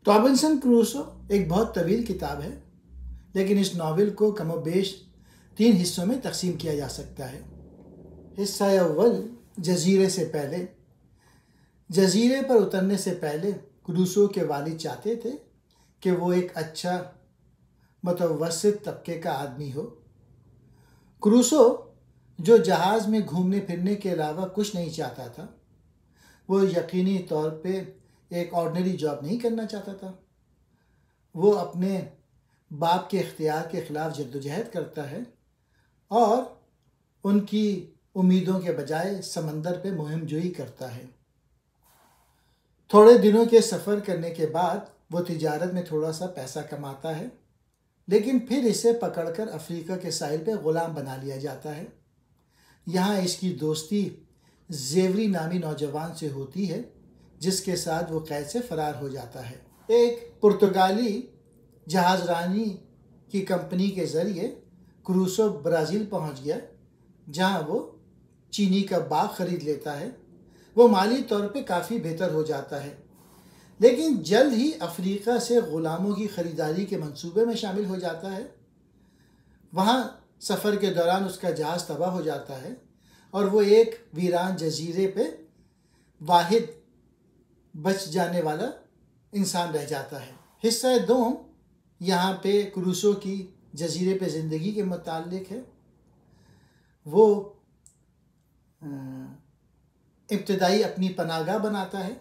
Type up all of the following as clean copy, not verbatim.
Robinson Crusoe एक बहुत तवील किताब है, लेकिन इस नावल को कमोबेश 3 हिस्सों में तकसीम किया जा सकता है। हिस्सा अव्वल, जजीरे से पहले। जजीरे पर उतरने से पहले क्रूसो के वालिद चाहते थे कि वो एक अच्छा मुतवस्सित तबके का आदमी हो। क्रूसो, जो जहाज़ में घूमने फिरने के अलावा कुछ नहीं चाहता था, वो यकीनी तौर पे एक ऑर्डिनरी जॉब नहीं करना चाहता था। वो अपने बाप के इख्तियार के ख़िलाफ़ जद्दोजहद करता है और उनकी उम्मीदों के बजाय समंदर पे मुहिम जोई करता है। थोड़े दिनों के सफ़र करने के बाद वो तिजारत में थोड़ा सा पैसा कमाता है, लेकिन फिर इसे पकड़कर अफ्रीका के साहिल पे ग़ुलाम बना लिया जाता है। यहाँ इसकी दोस्ती ज़ेवरी नामी नौजवान से होती है, जिसके साथ वो कैद से फ़रार हो जाता है। एक पुर्तगाली जहाज़रानी की कंपनी के ज़रिए क्रूसो ब्राज़ील पहुँच गया, जहाँ वो चीनी का बाग ख़रीद लेता है। वो माली तौर पे काफ़ी बेहतर हो जाता है, लेकिन जल्द ही अफ्रीका से ग़ुलामों की ख़रीदारी के मंसूबे में शामिल हो जाता है। वहाँ सफ़र के दौरान उसका जहाज़ तबाह हो जाता है और वो एक वीरान जजीरे पे वाहिद बच जाने वाला इंसान रह जाता है। हिस्सा 2 यहाँ पे क्रूसो की जजीरे पे ज़िंदगी के मुताल्लिक़ है। वो इब्तदाई अपनी पनाहगाह बनाता है।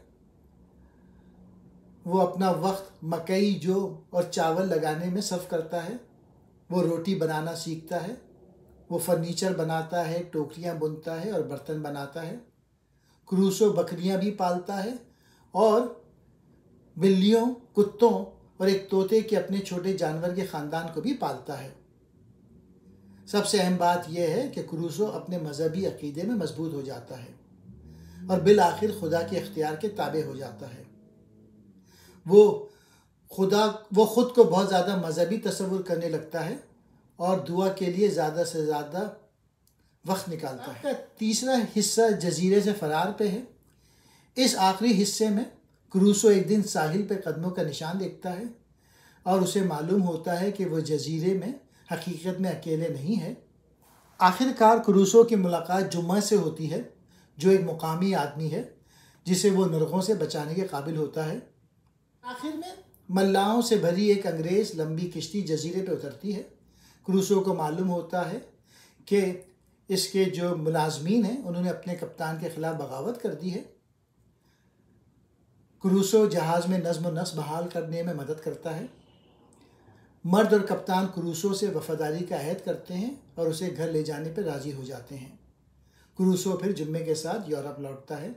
वो अपना वक्त मकई, जौ और चावल लगाने में सर्फ करता है। वो रोटी बनाना सीखता है। वो फर्नीचर बनाता है, टोकरियाँ बुनता है और बर्तन बनाता है। क्रूसो बकरियाँ भी पालता है और बिल्लियों, कुत्तों और एक तोते के अपने छोटे जानवर के ख़ानदान को भी पालता है। सबसे अहम बात यह है कि क्रूसो अपने मजहबी अकीदे में मजबूत हो जाता है और बिल आखिर खुदा के इख्तियार के ताबे हो जाता है। वो खुद को बहुत ज़्यादा मजहबी तस्वुर करने लगता है और दुआ के लिए ज़्यादा से ज़्यादा वक्त निकालता है। तीसरा हिस्सा जजीरे से फ़रार पे है। इस आखिरी हिस्से में क्रूसो एक दिन साहिल पे कदमों का निशान देखता है और उसे मालूम होता है कि वो जजीरे में हकीकत में अकेले नहीं है। आखिरकार क्रूसो की मुलाकात जुम्मा से होती है, जो एक मुकामी आदमी है जिसे वो नरगों से बचाने के काबिल होता है। आखिर में मल्लाहों से भरी एक अंग्रेज़ लंबी किश्ती जजीरे पे उतरती है। क्रूसो को मालूम होता है कि इसके जो मुलाजमीन हैं उन्होंने अपने कप्तान के ख़िलाफ़ बगावत कर दी है। क्रूसो जहाज़ में नज़्म व नस्ब बहाल करने में मदद करता है। मर्द और कप्तान क्रूसो से वफ़ादारी का अहद करते हैं और उसे घर ले जाने पर राज़ी हो जाते हैं। क्रूसो फिर जुम्मे के साथ यूरोप लौटता है,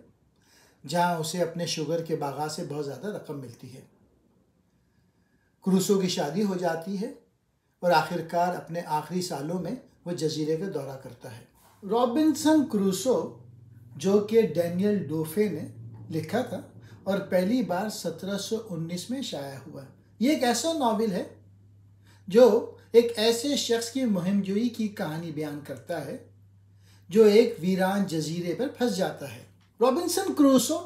जहाँ उसे अपने शुगर के बागात से बहुत ज़्यादा रकम मिलती है। क्रूसो की शादी हो जाती है और आखिरकार अपने आखिरी सालों में वो जजीरे का दौरा करता है। रॉबिन्सन क्रूसो, जो कि डैनियल डोफे ने लिखा था और पहली बार 1719 में शाया हुआ, ये एक ऐसा नावल है जो एक ऐसे शख्स की मुहिमजोई की कहानी बयान करता है जो एक वीरान जजीरे पर फंस जाता है। रॉबिन्सन क्रूसो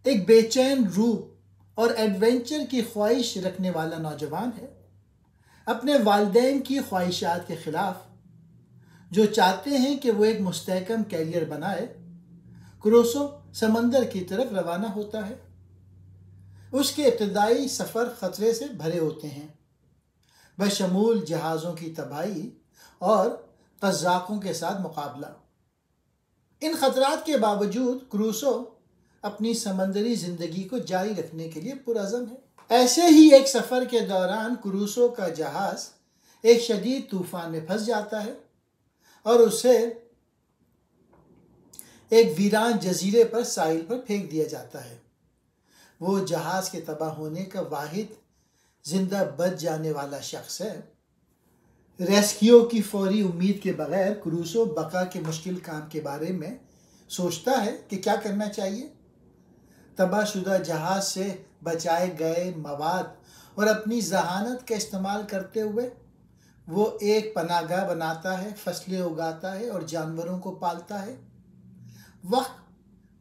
एक बेचैन रूह और एडवेंचर की ख्वाहिश रखने वाला नौजवान है, अपने वालिदैन की ख्वाहिशात के ख़िलाफ़, जो चाहते हैं कि वो एक मुस्तहकम कैरियर बनाए। क्रूसो समंदर की तरफ रवाना होता है। उसके इब्तदाई सफ़र ख़तरे से भरे होते हैं, बशमूल जहाज़ों की तबाही और क़ज़्ज़ाक़ों के साथ मुकाबला। इन ख़तरात के बावजूद क्रूसो अपनी समंदरी ज़िंदगी को जारी रखने के लिए पुरअज़म है। ऐसे ही एक सफ़र के दौरान क्रूसो का जहाज़ एक शदीद तूफ़ान में फंस जाता है और उसे एक वीरान जजीरे पर साहिल पर फेंक दिया जाता है। वो जहाज़ के तबाह होने का वाहिद जिंदा बच जाने वाला शख्स है। रेस्क्यू की फौरी उम्मीद के बगैर क्रूसो बका के मुश्किल काम के बारे में सोचता है कि क्या करना चाहिए। तबाहशुदा जहाज़ से बचाए गए मवाद और अपनी जहानत का इस्तेमाल करते हुए वो एक पनाहगाह बनाता है, फसलें उगाता है और जानवरों को पालता है। वक्त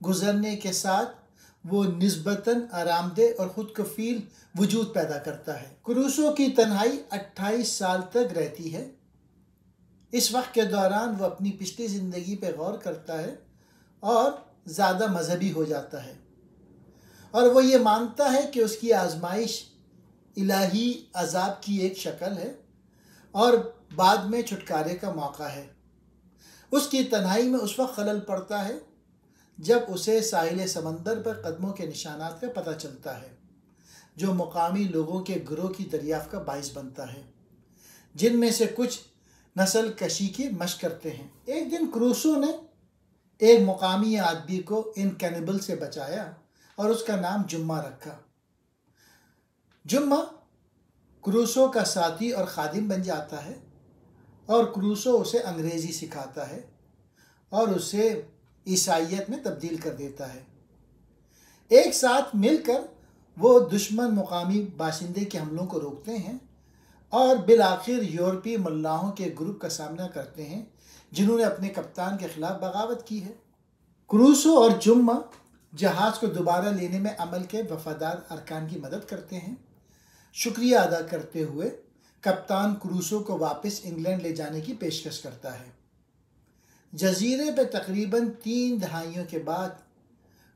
गुजरने के साथ वो निस्बतन आरामदेह और खुद कफील वजूद पैदा करता है। क्रूसो की तन्हाई 28 साल तक रहती है। इस वक्त के दौरान वो अपनी पिछली ज़िंदगी पे गौर करता है और ज़्यादा मजहबी हो जाता है, और वो ये मानता है कि उसकी आजमाइश इलाही अजाब की एक शक्ल है और बाद में छुटकारे का मौका है। उसकी तन्हाई में उस वक्त खलल पड़ता है जब उसे साहिल समंदर पर कदमों के निशानात का पता चलता है, जो मुकामी लोगों के गिरोह की दरियाफ्त का बाइस बनता है, जिनमें से कुछ नस्ल कशी की मशक करते हैं। एक दिन क्रूसो ने एक मुकामी आदमी को इन कैनिबल से बचाया और उसका नाम जुम्मा रखा। जुम्मा क्रूसो का साथी और खादिम बन जाता है और क्रूसो उसे अंग्रेज़ी सिखाता है और उसे ईसाइयत में तब्दील कर देता है। एक साथ मिलकर वो दुश्मन मुकामी बाशिंदे के हमलों को रोकते हैं और बिलाखिर यूरोपीय मुल्लाहों के ग्रुप का सामना करते हैं जिन्होंने अपने कप्तान के खिलाफ बगावत की है। क्रूसो और जुम्मा जहाज़ को दोबारा लेने में अमल के वफादार अरकान की मदद करते हैं। शुक्रिया अदा करते हुए कप्तान क्रूसो को वापस इंग्लैंड ले जाने की पेशकश करता है। जजीरे पे तकरीबन 3 दहाइयों के बाद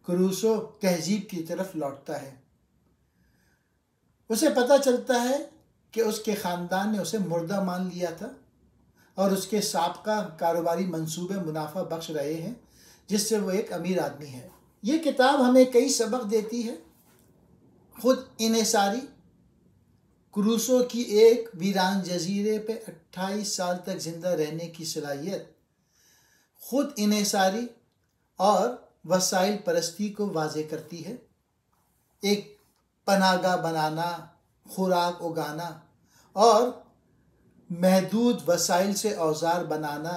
क्रूसो तहजीब की तरफ लौटता है। उसे पता चलता है कि उसके ख़ानदान ने उसे मुर्दा मान लिया था और उसके साबका कारोबारी मंसूबे मुनाफा बख्श रहे हैं, जिससे वो एक अमीर आदमी है। ये किताब हमें कई सबक देती है। खुद इन्हिसारी क्रूसो की एक वीरान जजीरे पे 28 साल तक जिंदा रहने की सलाहियत खुद इन्हिसारी और वसाइल परस्ती को वाज़े करती है। एक पनाहगाह बनाना, खुराक उगाना और महदूद वसाइल से औजार बनाना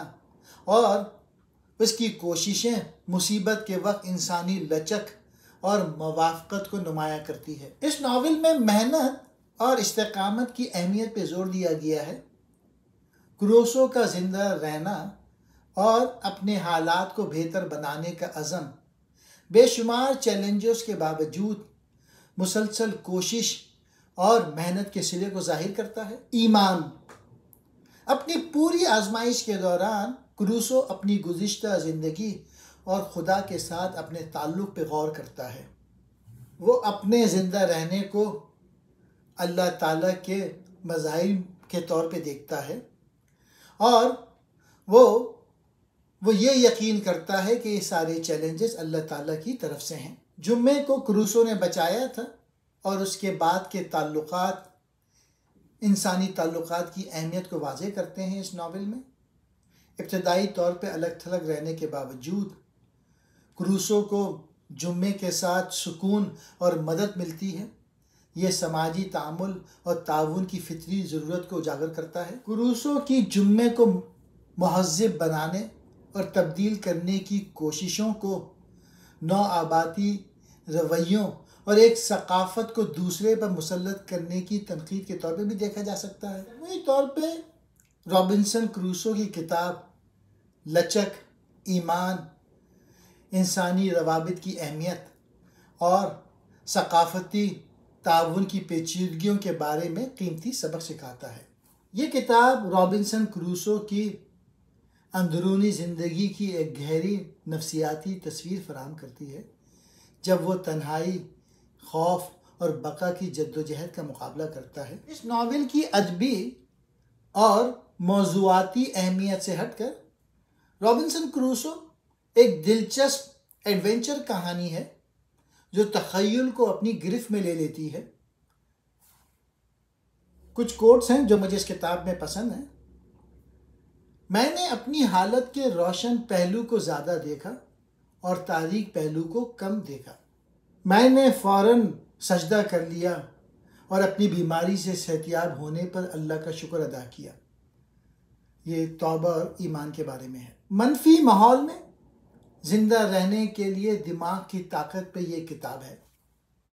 और उसकी कोशिशें मुसीबत के वक्त इंसानी लचक और मवाफ़क़त को नुमाया करती है। इस नावल में मेहनत और इस्तिक़ामत की अहमियत पे जोर दिया गया है। क्रूसो का ज़िंदा रहना और अपने हालात को बेहतर बनाने का अज़म बेशुमार चैलेंजेस के बावजूद मुसलसल कोशिश और मेहनत के सिले को जाहिर करता है। ईमान। अपनी पूरी आजमाइश के दौरान क्रूसो अपनी गुज़िश्ता ज़िंदगी और खुदा के साथ अपने ताल्लुक़ पे गौर करता है। वो अपने ज़िंदा रहने को अल्लाह ताला के मज़ाहिर के तौर पे देखता है और वो ये यकीन करता है कि ये सारे चैलेंजेस अल्लाह ताला की तरफ से हैं। जुम्मे को क्रूसो ने बचाया था और उसके बाद के ताल्लुकात इंसानी ताल्लुकात की अहमियत को वाज़े करते हैं। इस नावल में इब्तदाई तौर पे अलग थलग रहने के बावजूद क्रूसो को जुम्मे के साथ सुकून और मदद मिलती है। ये समाजी तामुल और ताउन की फितरी ज़रूरत को उजागर करता है। क्रूसो की जुम्मे को महज़्ज़ब बनाने और तब्दील करने की कोशिशों को नौआबादी रवैयों और एक सकाफ़त को दूसरे पर मुसल्लत करने की तनकीद के तौर पे भी देखा जा सकता है। वही तौर पे रॉबिन्सन क्रूसो की किताब लचक, ईमान, इंसानी रवाबित की अहमियत और सकाफ़ती ताउन की पेचीदगियों के बारे में कीमती सबक सिखाता है। ये किताब रॉबिन्सन क्रूसो की अंदरूनी ज़िंदगी की एक गहरी नफ्सियाती तस्वीर फराहम करती है, जब वो तन्हाई, खौफ और बका की जद्दोजहद का मुकाबला करता है। इस नावल की अदबी और मौज़ूआती अहमियत से हटकर रॉबिन्सन क्रूसो एक दिलचस्प एडवेंचर कहानी है जो तख़य्युल को अपनी गिरफ्त में ले लेती है। कुछ कोट्स हैं जो मुझे इस किताब में पसंद हैं। मैंने अपनी हालत के रोशन पहलू को ज़्यादा देखा और तारीक पहलू को कम देखा। मैंने फ़ौरन सजदा कर लिया और अपनी बीमारी से सेहतियाब होने पर अल्लाह का शुक्र अदा किया। ये तौबा और ईमान के बारे में है। मनफी माहौल में ज़िंदा रहने के लिए दिमाग की ताकत पे ये किताब है।